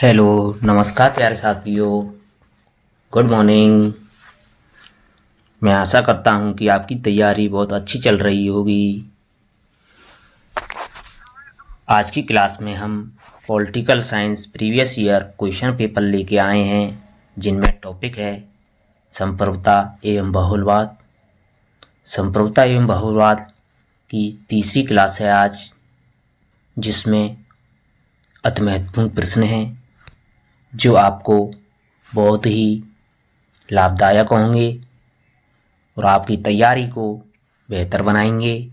Hello, नमस्कार प्यारे साथियों। Good morning. मैं आशा करता हूँ कि आपकी तैयारी बहुत अच्छी चल रही होगी। आज की क्लास में हम political science previous year question paper लेके आए हैं, जिनमें टॉपिक है संप्रभुता एवं बहुलवाद। संप्रभुता एवं बहुलवाद की तीसरी क्लास है आज, जिसमें अति महत्वपूर्ण प्रश्न हैं जो आपको बहुत ही लाभदायक होंगे और आपकी तैयारी को बेहतर बनाएंगे।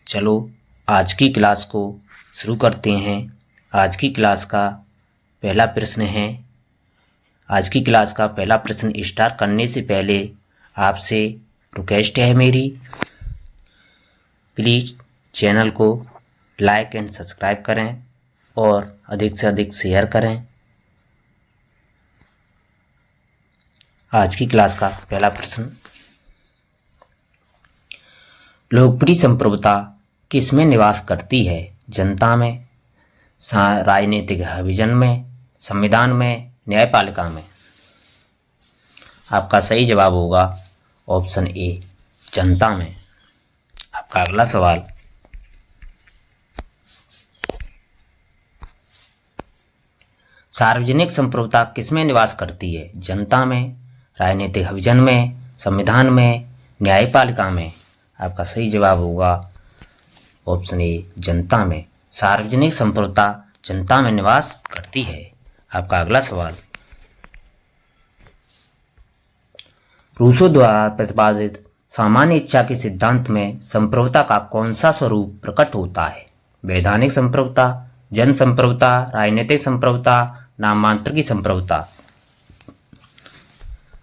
चलो आज की क्लास को शुरू करते हैं। आज की क्लास का पहला प्रश्न है। आज की क्लास का पहला प्रश्न स्टार्ट करने से पहले आपसे रिक्वेस्ट है मेरी, प्लीज़ चैनल को लाइक एंड सब्सक्राइब करें और अधिक से अधिक शेयर करें। आज की क्लास का पहला प्रश्न, लोकप्रिय संप्रभुता किसमें निवास करती है? जनता में, राजनीतिक विजन में, संविधान में, न्यायपालिका में? आपका सही जवाब होगा ऑप्शन ए, जनता में। आपका अगला सवाल, सार्वजनिक संप्रभुता किसमें निवास करती है? जनता में, राजनीतिक विजन में, संविधान में, न्यायपालिका में? आपका सही जवाब होगा ऑप्शन ए, जनता में। सार्वजनिक संप्रभुता जनता में निवास करती है। आपका अगला सवाल, रूसो द्वारा प्रतिपादित सामान्य इच्छा के सिद्धांत में संप्रभुता का कौन सा स्वरूप प्रकट होता है? वैधानिक संप्रभुता, जन संप्रभुता, राजनीतिक संप्रभुता, नामांतर की संप्रभुता?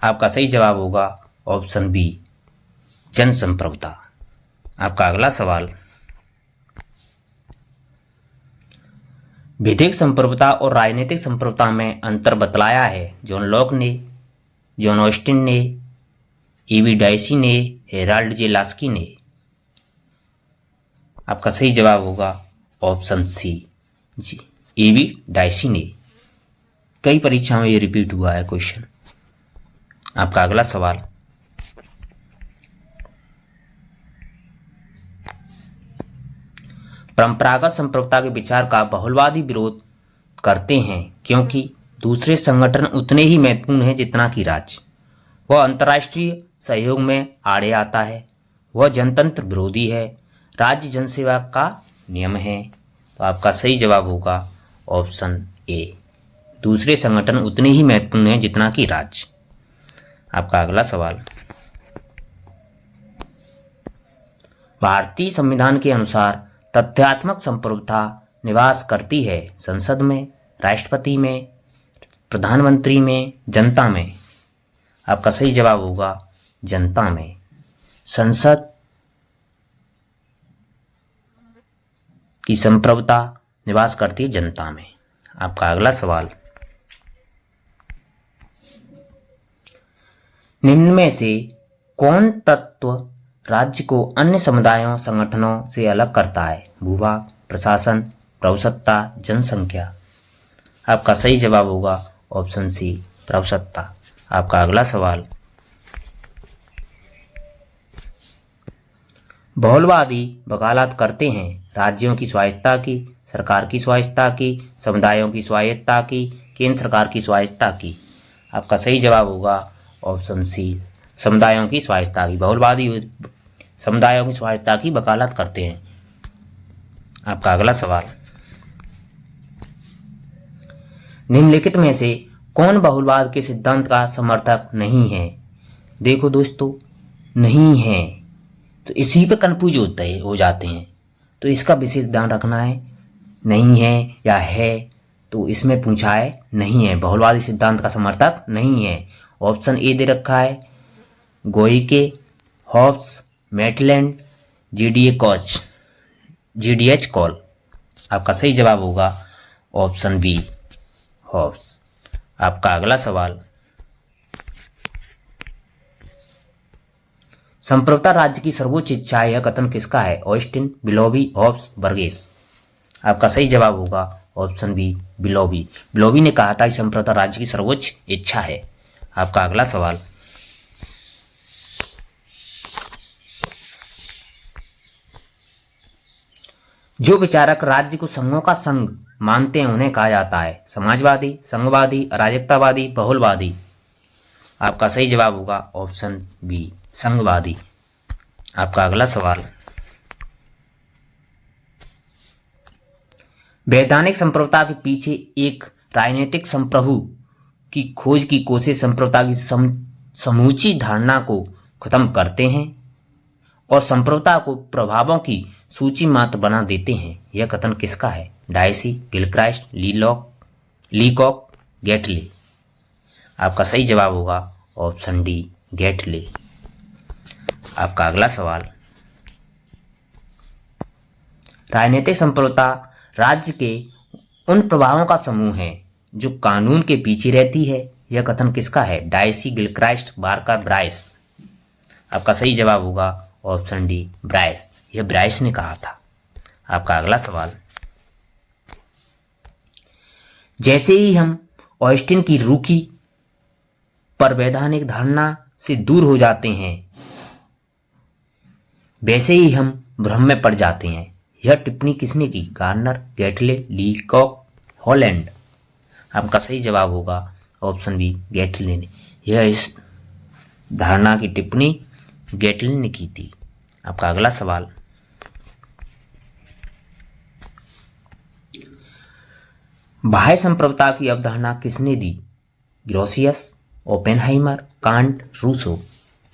आपका सही जवाब होगा ऑप्शन बी, जन संप्रभुता। आपका अगला सवाल, विधिक संप्रभुता और राजनीतिक संप्रभुता में अंतर बतलाया है? जॉन लॉक ने, जॉन ऑस्टिन ने, ईवी डाइसी ने, हेराल्ड जे लास्की ने? आपका सही जवाब होगा ऑप्शन सी, जी, ईवी डाइसी ने। कई परीक्षाओं में ये रिपीट हुआ है क्वेश्चन। आपका अगला सवाल, परंपरागत संप्रभुता के विचार का बहुलवादी विरोध करते हैं क्योंकि दूसरे संगठन उतने ही महत्वपूर्ण हैं जितना कि राज्य। वह अंतर्राष्ट्रीय सहयोग में आड़े आता है। वह जनतंत्र विरोधी है। राज्य जनसेवा का नियम है। तो आपका सही जवाब होगा ऑप्शन ए, दूसरे संगठन उतने ही महत्वपूर्ण हैं जितना कि राज्य। आपका अगला सवाल, भारतीय संविधान के अनुसार तथ्यात्मक संप्रभुता निवास करती है संसद में, राष्ट्रपति में, प्रधानमंत्री में, जनता में? आपका सही जवाब होगा जनता में। संसद की संप्रभुता निवास करती है जनता में। आपका अगला सवाल, निम्न में से कौन तत्व राज्य को अन्य समुदायों संगठनों से अलग करता है? भूभाग, प्रशासन, प्रभुसत्ता, जनसंख्या? आपका सही जवाब होगा ऑप्शन सी, प्रभुसत्ता। आपका अगला सवाल, बहुलवादी वकालत करते हैं राज्यों की स्वायत्तता की, सरकार की स्वायत्तता की, समुदायों की स्वायत्तता की, केंद्र सरकार की स्वायत्तता की? आपका सही जवाब होगा ऑप्शन सी, समुदायों की स्वायत्तता की। बहुलवादी समुदायों की स्वायत्तता की वकालत करते हैं। आपका अगला सवाल, निम्नलिखित में से कौन बहुलवाद के सिद्धांत का समर्थक नहीं है? देखो दोस्तों, नहीं है तो इसी पे कंफ्यूज हो जाते हैं, तो इसका विशेष ध्यान रखना है। नहीं है या है, तो इसमें पूछा है नहीं है, बहुलवादी सिद्धांत का समर्थक नहीं है। ऑप्शन ए दे रखा है, गोइके, हॉब्स, मैटलैंड, जीडीएच कॉल? आपका सही जवाब होगा ऑप्शन बी, हॉब्स। आपका अगला सवाल, संप्रभुता राज्य की सर्वोच्च इच्छा यह कथन किसका है? Austin, Willoughby, Hobbes, Burgess? आपका सही जवाब होगा ऑप्शन बी बिलोबी। बिलोबी ने कहा था कि संप्रभुता राज्य की सर्वोच्च इच्छा है। आपका अगला सवाल, जो विचारक राज्य को संघों का संघ मानते हैं उन्हें कहा जाता है समाजवादी, संघवादी, अराजकतावादी, बहुलवादी। आपका सही जवाब होगा ऑप्शन बी संघवादी। आपका अगला सवाल, वैधानिक संप्रभुता के पीछे एक राजनीतिक संप्रभु की खोज की कोशिश संप्रभुता की समूची धारणा को खत्म करते हैं और संप्रभुता को प्रभावों की सूची मात्र बना देते हैं। यह कथन किसका है? Dicey, Gilchrist, Leacock, Gettell. आपका सही जवाब होगा ऑप्शन डी गेटले। आपका अगला सवाल, राजनीतिक संप्रभुता राज्य के उन प्रभावों का समूह है जो कानून के पीछे रहती है। यह कथन किसका है? Dicey, Gilchrist, Barker, Bryce. आपका सही जवाब होगा ऑप्शन डी ब्राइस। यह ब्राइस ने कहा था। आपका अगला सवाल, जैसे ही हम ऑस्टिन की रूखी पर वैधानिक धारणा से दूर हो जाते हैं वैसे ही हम भ्रम में पड़ जाते हैं। यह टिप्पणी किसने की? Garner, Gettell, Leacock, Holland. आपका सही जवाब होगा ऑप्शन बी गेटले ने। यह इस धारणा की टिप्पणी गेटले ने की थी। आपका अगला सवाल, बाह्य संप्रभुता की अवधारणा किसने दी? ग्रोसियस, ओपेनहाइमर, कांट, रूसो।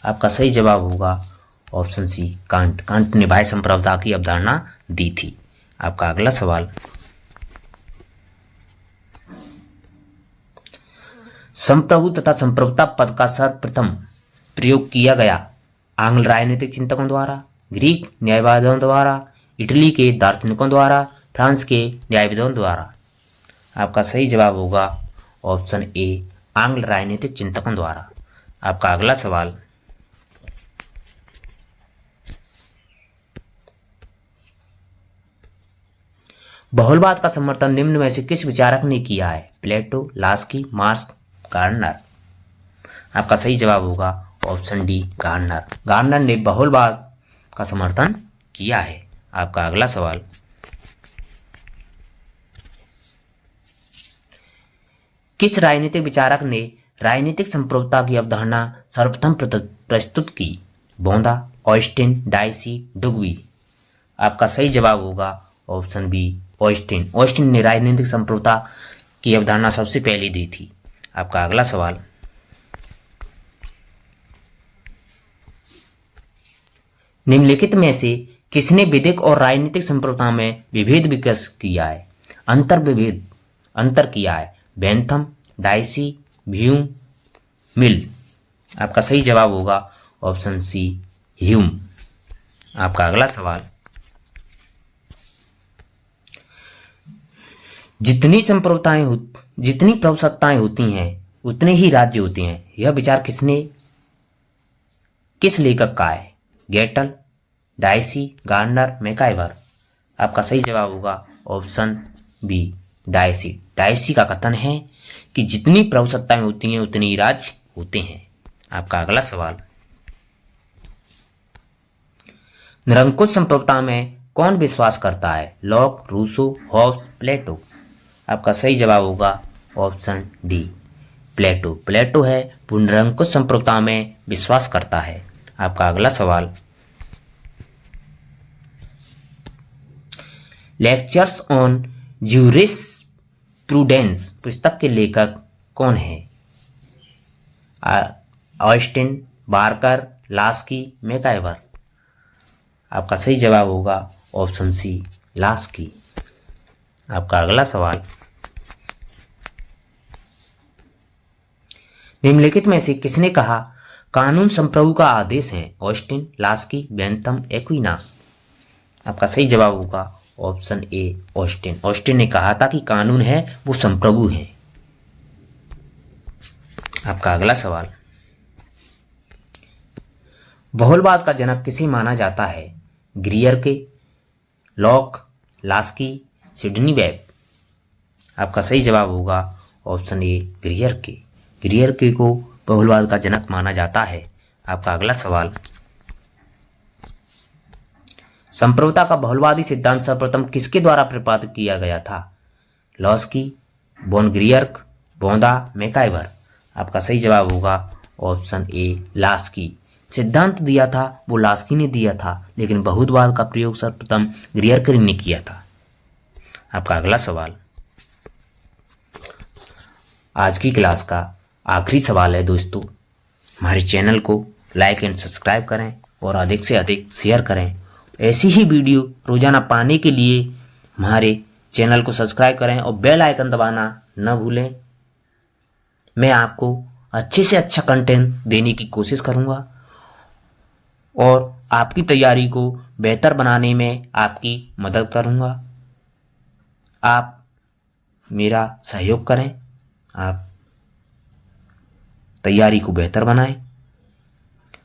आपका सही जवाब होगा ऑप्शन सी कांट। कांट ने बाह्य संप्रभुता की अवधारणा दी थी। आपका अगला सवाल, संप्रभु तथा संप्रभुता पद का सर्वप्रथम प्रयोग किया गया आंग्ल राजनीतिक चिंतकों द्वारा, ग्रीक न्यायवादियों द्वारा, इटली के दार्शनिकों द्वारा, फ्रांस के न्यायविदों द्वारा। आपका सही जवाब होगा ऑप्शन ए आंग्ल राजनीतिक चिंतकों द्वारा। आपका अगला सवाल, बहुलवाद का समर्थन निम्न में से किस विचारक ने किया है? प्लेटो, लास्की, मार्क्स, गार्नर। आपका सही जवाब होगा ऑप्शन डी गार्नर। गार्नर ने बहुलवाद का समर्थन किया है। आपका अगला सवाल, किस राजनीतिक विचारक ने राजनीतिक संप्रभुता की अवधारणा सर्वप्रथम प्रस्तुत की? बोंदा, ऑस्टिन, डायसी, डुगवी। आपका सही जवाब होगा ऑप्शन बी ऑस्टिन। ऑस्टिन ने राजनीतिक संप्रभुता की अवधारणा सबसे पहले दी थी। आपका अगला सवाल, निम्नलिखित में से किसने विधिक और राजनीतिक संप्रभुता में विभेद विकसित किया है? अंतर किया है? बेंथम, डायसी, ह्यूम, मिल। आपका सही जवाब होगा ऑप्शन सी ह्यूम। आपका अगला सवाल, जितनी प्रभुसत्ताएं होती हैं उतने ही राज्य होते हैं। यह विचार किस लेखक का है? गेटल, डायसी, गार्नर, मैकाइवर। आपका सही जवाब होगा ऑप्शन बी डायसी। डायसी का कथन है कि जितनी प्रभुसत्ताएं होती हैं उतने ही राज्य होते हैं। आपका अगला सवाल, निरंकुश संप्रभुता में कौन विश्वास करता है? लॉक, रूसो, हॉब्स, प्लेटो। आपका सही जवाब होगा ऑप्शन डी प्लेटो। प्लेटो है वो निरंकुश संप्रभुता में विश्वास करता है। आपका अगला सवाल, लेक्चर्स ऑन ज्यूरिस्प्रूडेंस पुस्तक के लेखक कौन है? Austin, Barker, Laski, MacIver. आपका सही जवाब होगा ऑप्शन सी लास्की। आपका अगला सवाल, निम्नलिखित में से किसने कहा कानून संप्रभु का आदेश है? Austin, Laski, Bentham, Aquinas. आपका सही जवाब होगा ऑप्शन ए ऑस्टिन। ऑस्टिन ने कहा था कि कानून है वो संप्रभु है। आपका अगला सवाल, बहुलवाद का जनक किसे माना जाता है? ग्रियर के, लॉक, लास्की, सिडनी वेब। आपका सही जवाब होगा ऑप्शन ए ग्रियर के। ग्रियर के को बहुलवाद का जनक माना जाता है। आपका अगला सवाल, संप्रभुता का बहुलवादी सिद्धांत सर्वप्रथम किसके द्वारा प्रतिपादित किया गया था? लॉस्की, बोन ग्रियर्क, बोंदा, मैकाइवर। आपका सही जवाब होगा ऑप्शन ए लास्की। सिद्धांत दिया था वो लास्की ने दिया था, लेकिन बहुलवाद का प्रयोग सर्वप्रथम ग्रियर्क ने किया था। आपका अगला सवाल, आज की क्लास का आखिरी सवाल है दोस्तों। हमारे चैनल को लाइक एंड सब्सक्राइब करें और अधिक से अधिक शेयर करें। ऐसी ही वीडियो रोजाना पाने के लिए हमारे चैनल को सब्सक्राइब करें और बेल आइकन दबाना न भूलें। मैं आपको अच्छे से अच्छा कंटेंट देने की कोशिश करूंगा और आपकी तैयारी को बेहतर बनाने में आपकी मदद करूंगा। आप मेरा सहयोग करें, आप तैयारी को बेहतर बनाएं।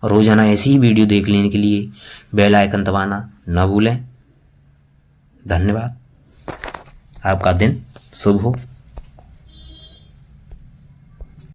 रोजाना ऐसी ही वीडियो देख लेने के लिए बेल आइकन दबाना न भूलें। धन्यवाद। आपका दिन शुभ हो।